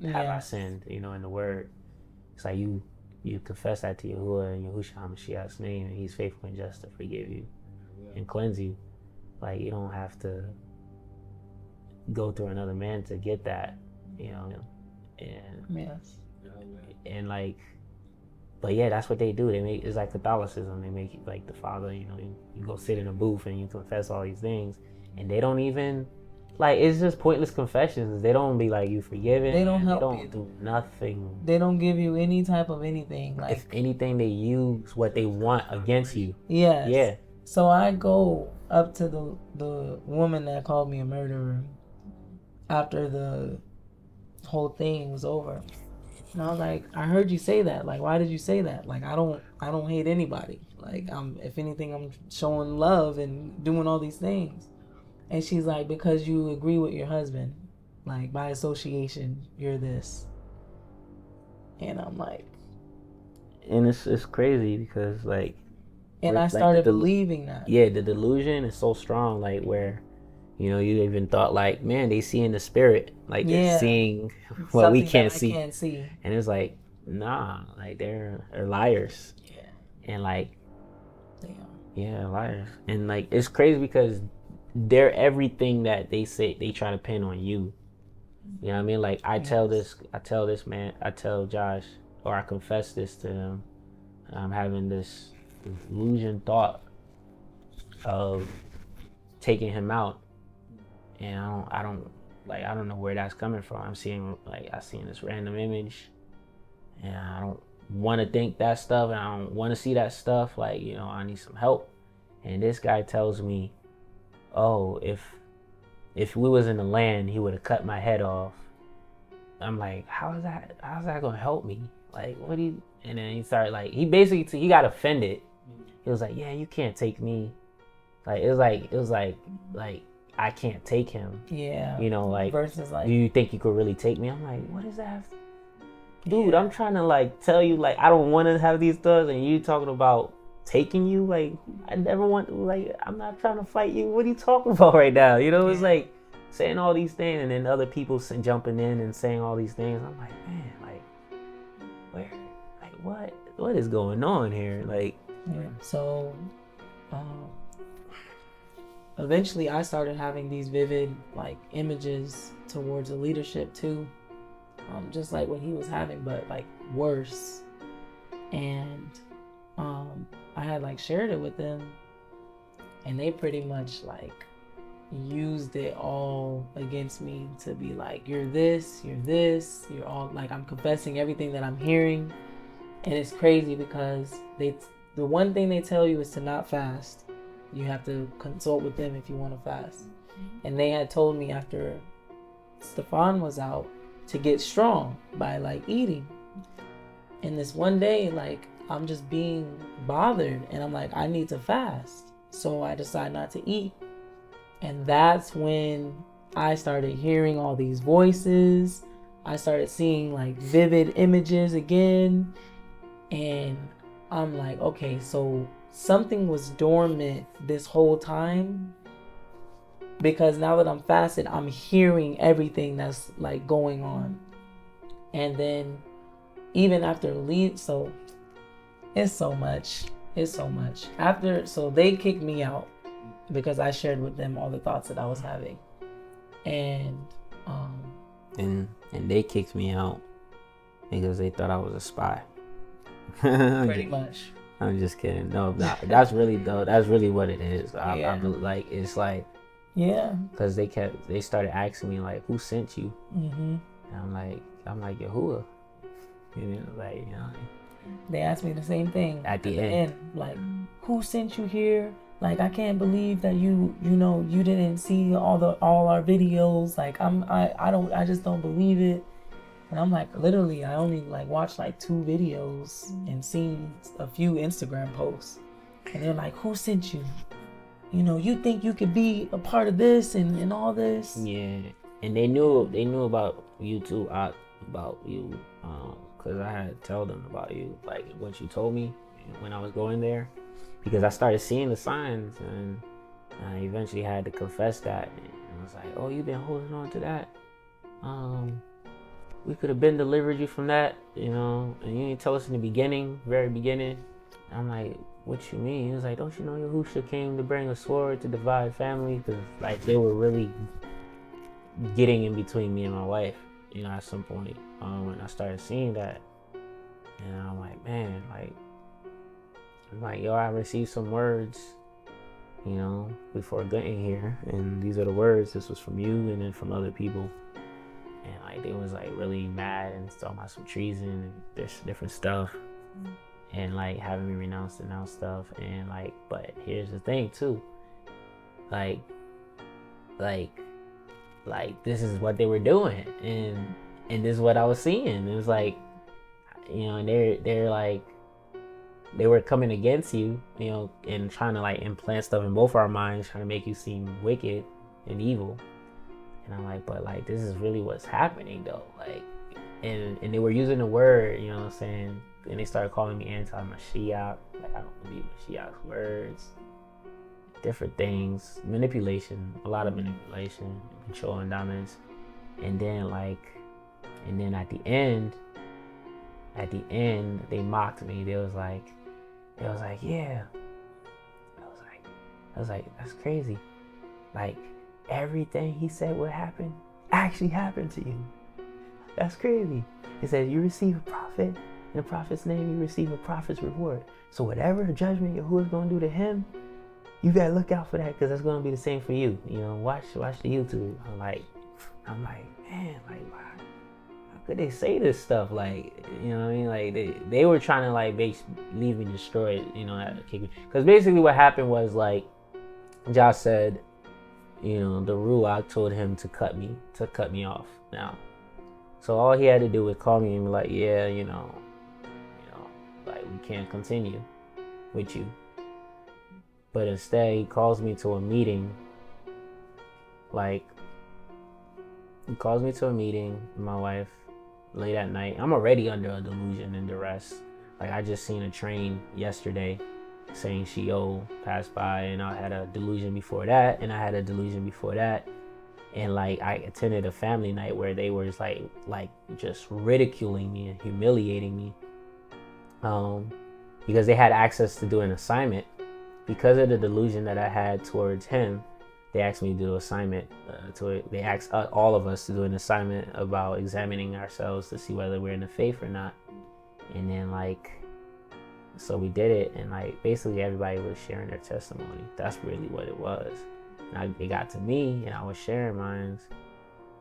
have I sinned, in the word. It's you confess that to Yahuwah and Yahushua HaMashiach's name, and he's faithful and just to forgive you and cleanse you. You don't have to go through another man to get that, and Yes. and like, but yeah, that's what they do. They make it's like Catholicism. They make it like the father, you go sit in a booth and you confess all these things, and they don't even like it's just pointless confessions. They don't be like you forgiven. They don't help They don't you. do nothing. They don't give you any type of anything. Like, If anything, they use what they want against you. yes. Yeah. So I go up to the woman that called me a murderer after the whole thing was over. And I was like, I heard you say that. Like, why did you say that? Like, I don't hate anybody. Like, if anything, I'm showing love and doing all these things. And she's like, because you agree with your husband. Like, by association, you're this. And I'm like... And it's crazy because, like... And I started believing that. Yeah, the delusion is so strong, like, where... you even thought, like, man, they see in the spirit. Like, they're seeing what something we can't that see. I can't see. And it's like, nah, like, they're liars. Yeah. And, like... Damn. Yeah, liars. And, like, it's crazy because they're everything that they say they try to pin on you. You know what I mean? Like, I tell this man, I tell Josh, or I confess this to him. I'm having this delusion thought of taking him out. And I don't know where that's coming from. I seen this random image, and I don't want to think that stuff, and I don't want to see that stuff. Like, I need some help. And this guy tells me, oh, if we was in the land, he would have cut my head off. I'm like, how's that gonna help me? Like, what do you? And then he started like, he got offended. He was like, yeah, you can't take me. Like, it was like I can't take him. Yeah. Like, versus like, do you think you could really take me? I'm like, what is that? Dude, I'm trying to like tell you, like, I don't want to have these thoughts, and you talking about taking you. Like, I never want to, like, I'm not trying to fight you. What are you talking about right now? It's like saying all these things, and then other people jumping in and saying all these things. I'm like, man, like, where, like, what is going on here? Like, yeah. So eventually I started having these vivid like images towards the leadership too, just like what he was having, but like worse. And I had like shared it with them, and they pretty much like used it all against me to be like, you're this, you're all like, I'm confessing everything that I'm hearing. And it's crazy because the one thing they tell you is to not fast. You have to consult with them if you want to fast. And they had told me after Staphan was out to get strong by like eating. And this one day, like, I'm just being bothered, and I'm like, I need to fast. So I decide not to eat. And that's when I started hearing all these voices. I started seeing like vivid images again. And I'm like, okay, so something was dormant this whole time, because now that I'm fasted, I'm hearing everything that's like going on. And then even after so it's so much. So they kicked me out because I shared with them all the thoughts that I was having. And they kicked me out because they thought I was a spy. Pretty much. I'm just kidding. No, that's really what it is. Yeah. I'm like, it's like, yeah, because they started asking me like, who sent you? Mm-hmm. And I'm like Yahuwah. Like, they asked me the same thing at the end. Like, who sent you here? Like, I can't believe that you didn't see all our videos. Like, I just don't believe it. And I'm like, literally, I only like watched like 2 videos and seen a few Instagram posts. And they're like, who sent you? You think you could be a part of this and all this? Yeah. And they knew about you too, about you, because I had to tell them about you, like what you told me when I was going there, because I started seeing the signs, and I eventually had to confess that. And I was like, oh, you've been holding on to that. We could have been delivered you from that, and you didn't tell us in the very beginning. And I'm like, what you mean? He was like, don't you know Yahusha came to bring a sword to divide families? Because like they were really getting in between me and my wife, you know, at some point. When I started seeing that, and I'm like, man, like, yo, I received some words, you know, before getting here, and these are the words. This was from you, and then from other people, and like they was like really mad and talking about some treason and this different stuff, and like having me renounce stuff, and like, but here's the thing too, like this is what they were doing, and this is what I was seeing. It was like, you know, and they're like, they were coming against you, you know, and trying to like implant stuff in both our minds, trying to make you seem wicked and evil. And I'm like, but like, this is really what's happening though. Like, and they were using the word, you know what I'm saying? And they started calling me anti-Mashiach. Like, I don't believe Mashiach's words. Different things, manipulation, a lot of manipulation, control and dominance. And then at the end, they mocked me. They was like, yeah. I was like, that's crazy. Like, everything he said would happen actually happened to you. That's crazy. He said, you receive a prophet, in the prophet's name, you receive a prophet's reward. So whatever judgment Yahuwah is going to do to him, you got to look out for that, because that's going to be the same for you. You know, watch the YouTube. I'm like, man, like, wow. Could they say this stuff? Like, you know what I mean? Like, they were trying to like leave me destroyed, you know, because basically what happened was, like, Josh said, you know, the Ruach told him to cut me off now. So all he had to do was call me and be like, yeah, you know, like, we can't continue with you. But instead he calls me to a meeting, like, he calls me to a meeting with my wife late at night. I'm already under a delusion and duress. Like, I just seen a train yesterday saying Sheol passed by, and I had a delusion before that, and I had a delusion before that. And like, I attended a family night where they were like just ridiculing me and humiliating me, because they had access to do an assignment. Because of the delusion that I had towards him, they asked me to do an assignment. They asked all of us to do an assignment about examining ourselves to see whether we're in the faith or not. And then, like, so we did it, and like, basically everybody was sharing their testimony. That's really what it was. And it got to me, and I was sharing mine,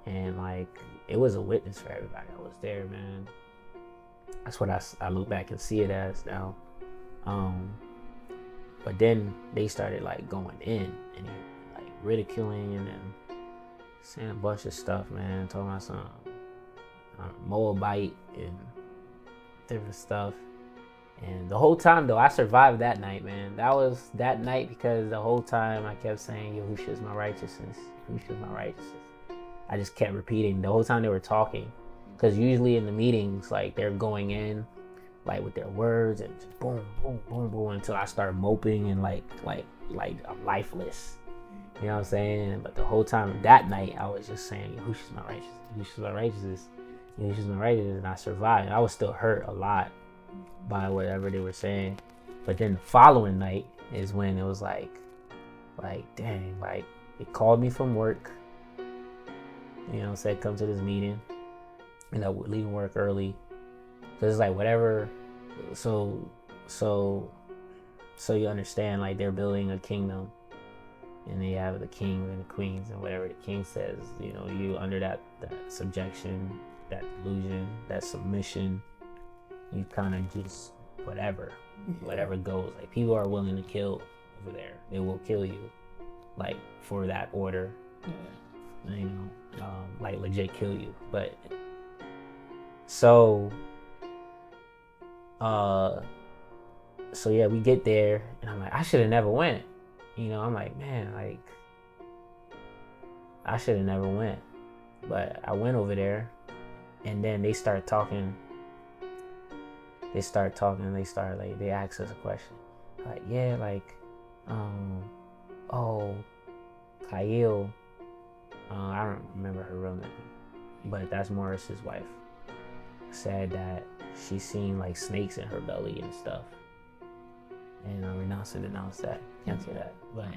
and like, it was a witness for everybody. I was there, man. That's what I look back and see it as now. But then they started like going in and like ridiculing and then saying a bunch of stuff, man. Talking about some Moabite and different stuff. And the whole time though, I survived that night, man. That was that night because the whole time I kept saying, Yahushua is my righteousness. Yahushua is my righteousness. I just kept repeating the whole time they were talking. Because usually in the meetings, like, they're going in like with their words and just boom, boom, boom, boom, until I start moping and like I'm lifeless. You know what I'm saying? But the whole time that night, I was just saying, Yahushua's my righteousness, Yahushua's my righteousness, Yahushua's my righteousness, and I survived. I was still hurt a lot by whatever they were saying. But then the following night is when it was like dang, like, they called me from work, you know, said come to this meeting, and I would leave work early. Cause it's like whatever, so you understand, like, they're building a kingdom, and they have the kings and the queens, and whatever the king says, you know, you under that subjection, that delusion, that submission, you kind of just whatever goes. Like, people are willing to kill over there. They will kill you, like, for that order, you know, like legit kill you. But so yeah, we get there, and I'm like, I should have never went. You know, I'm like, man, like, I should have never went. But I went over there, and then they start talking. They asked us a question. Like, yeah, like, Kyle, I don't remember her real name, but that's Morris's wife, said that she's seen like snakes in her belly and stuff. And I renounced that. Can't say that. But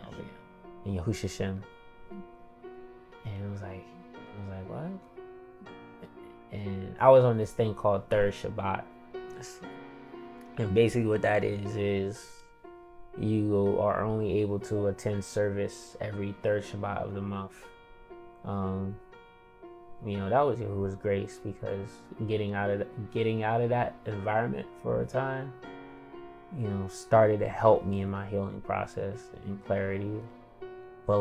in Yahushua Shem. And it was like, was like, what? And I was on this thing called Third Shabbat. And basically what that is you are only able to attend service every third Shabbat of the month. That was Yahuwah's grace, because getting out of that environment for a time, started to help me in my healing process and clarity. But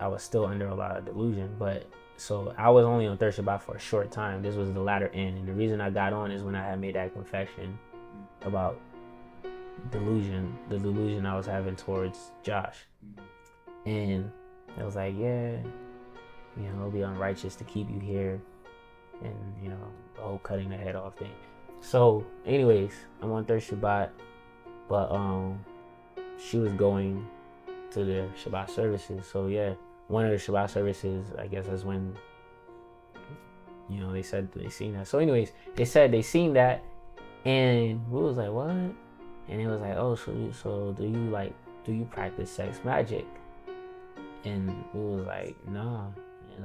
I was still under a lot of delusion. But so I was only on third Shabbat for a short time. This was the latter end, and the reason I got on is when I had made that confession about the delusion I was having towards Josh. And I was like, yeah, it'll be unrighteous to keep you here, and the whole cutting the head off thing. So anyways, I'm on third Shabbat, but she was going to the Shabbat services. So yeah, one of the Shabbat services, I guess that's when they said they seen that. So anyways, they said they seen that, and we was like, what? And it was like, oh, so do you practice sex magic? And we was like, nah. And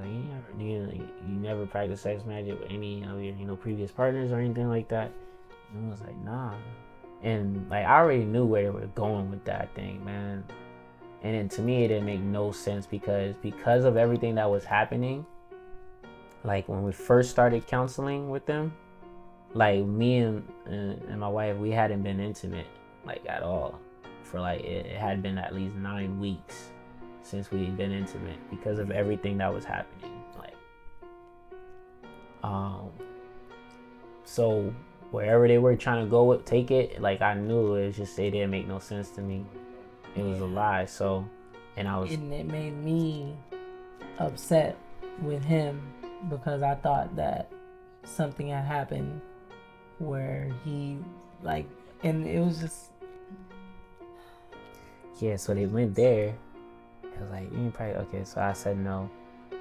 like, you never practice sex magic with any of your previous partners or anything like that? And I was like, nah. And I already knew where they were going with that thing, man. And then to me, it didn't make no sense because of everything that was happening. When we first started counseling with them, me and my wife, we hadn't been intimate at all for it had been at least 9 weeks since we had been intimate because of everything that was happening. So wherever they were trying to go take it, I knew it didn't make no sense to me. It was a lie. So, and it made me upset with him because I thought that something had happened where he and it was just, yeah. So they went there. It was like, you probably okay. So I said no.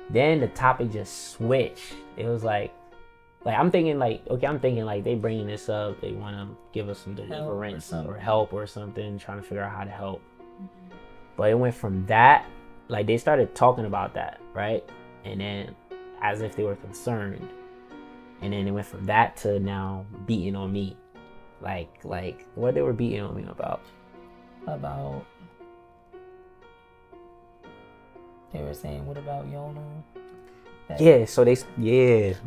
Then the topic just switched. It was I'm thinking they bringing this up. They want to give us some deliverance or help or something, trying to figure out how to help. But it went from that, they started talking about that, right? And then as if they were concerned. And then it went from that to now beating on me. What they were beating on me about. They were saying, what about Yona? Yeah, so my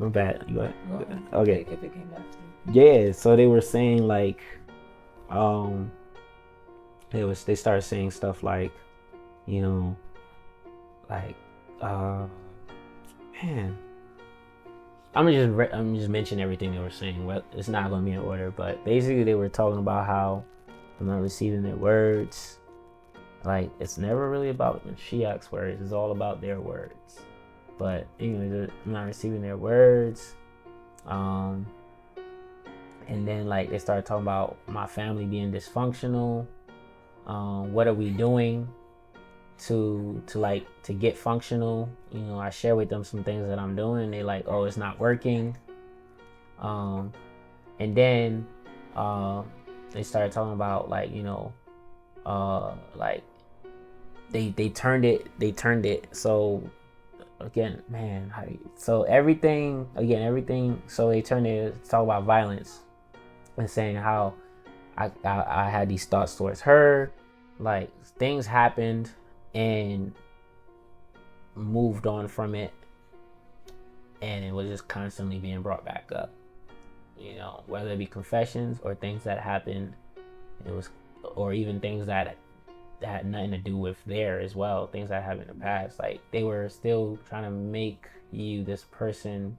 bad. You got okay. If it came back to Yeah, so they were saying they started saying stuff man, I'm just mentioning everything they were saying. Well, it's not going to be in order, but basically they were talking about how I'm not receiving their words. It's never really about Mashiach's words. It's all about their words. But anyway, I'm not receiving their words. And then they started talking about my family being dysfunctional. What are we doing to get functional? I share with them some things that I'm doing. They oh, it's not working. And then they started talking about they turned it. So again, man, so everything. So they turned it to talk about violence and saying how I had these thoughts towards her. Things happened and moved on from it, and it was just constantly being brought back up. Whether it be confessions or things that happened, or even things that had nothing to do with there as well, things that happened in the past. They were still trying to make you this person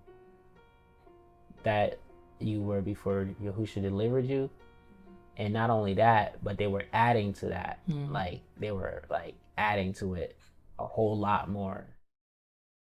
that you were before Yahusha delivered you. And not only that, but they were adding to that. They were adding to it a whole lot more.